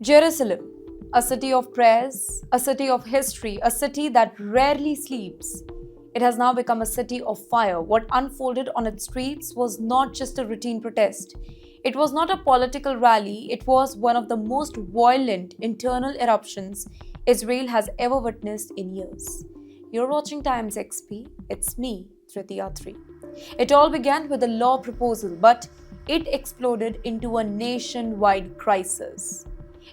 Jerusalem, a city of prayers, a city of history, a city that rarely sleeps. It has now become a city of fire. What unfolded on its streets was not just a routine protest. It was not a political rally, it was one of the most violent internal eruptions Israel has ever witnessed in years. You're watching Times XP. It's me, Tritiya 3. It all began with a law proposal, but it exploded into a nationwide crisis.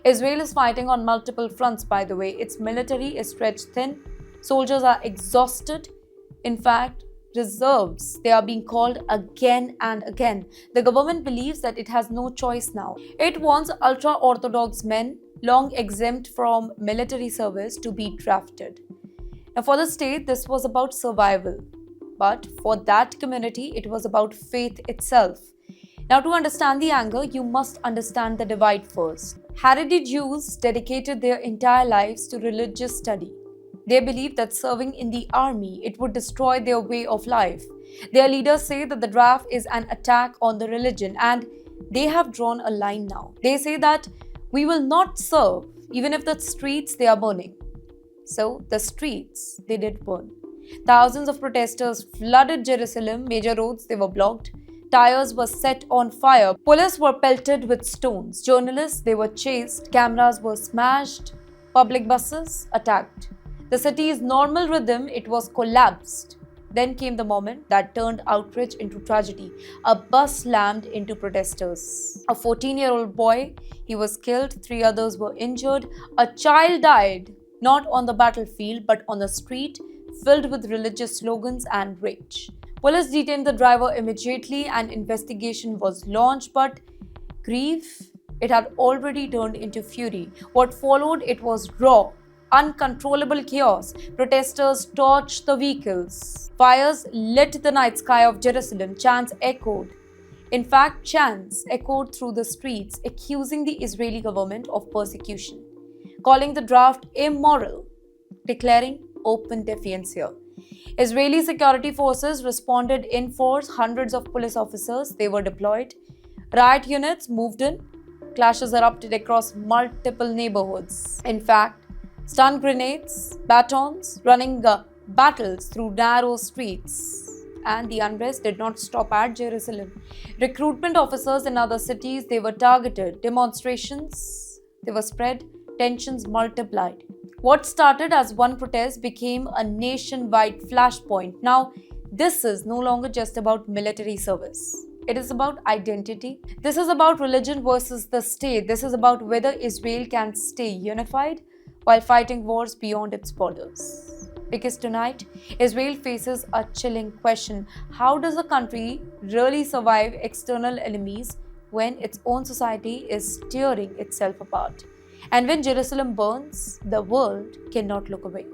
Israel is fighting on multiple fronts, by the way. Its military is stretched thin, soldiers are exhausted. In fact, reserves, they are being called again and again. The government believes that it has no choice now. It wants ultra orthodox men, long exempt from military service, to be drafted. Now, for the state, this was about survival. But for that community, it was about faith itself. Now, to understand the anger, you must understand the divide first. Haredi Jews dedicated their entire lives to religious study. They believed that serving in the army, it would destroy their way of life. Their leaders say that the draft is an attack on the religion, and they have drawn a line now. They say that we will not serve even if the streets they are burning. So the streets, they did burn. Thousands of protesters flooded Jerusalem, major roads, they were blocked. Tires were set on fire. Police were pelted with stones. Journalists, they were chased. Cameras were smashed. Public buses attacked. The city's normal rhythm, it was collapsed. Then came the moment that turned outrage into tragedy. A bus slammed into protesters. A 14-year-old boy, he was killed. 3 others were injured. A child died, not on the battlefield, but on the street, filled with religious slogans and rage. Police detained the driver immediately and investigation was launched, but grief, it had already turned into fury. What followed, it was raw, uncontrollable chaos. Protesters torched the vehicles. Fires lit the night sky of Jerusalem. Chants echoed. In fact, chants echoed through the streets, accusing the Israeli government of persecution, calling the draft immoral, declaring open defiance here. Israeli security forces responded in force. Hundreds of police officers, they were deployed. Riot units moved in. Clashes erupted across multiple neighborhoods. In fact, stun grenades, batons, running battles through narrow streets. And the unrest did not stop at Jerusalem. Recruitment officers in other cities, they were targeted. Demonstrations, they were spread. Tensions multiplied. What started as one protest became a nationwide flashpoint. Now, this is no longer just about military service. It is about identity. This is about religion versus the state. This is about whether Israel can stay unified while fighting wars beyond its borders. Because tonight, Israel faces a chilling question. How does a country really survive external enemies when its own society is tearing itself apart? And when Jerusalem burns, the world cannot look away.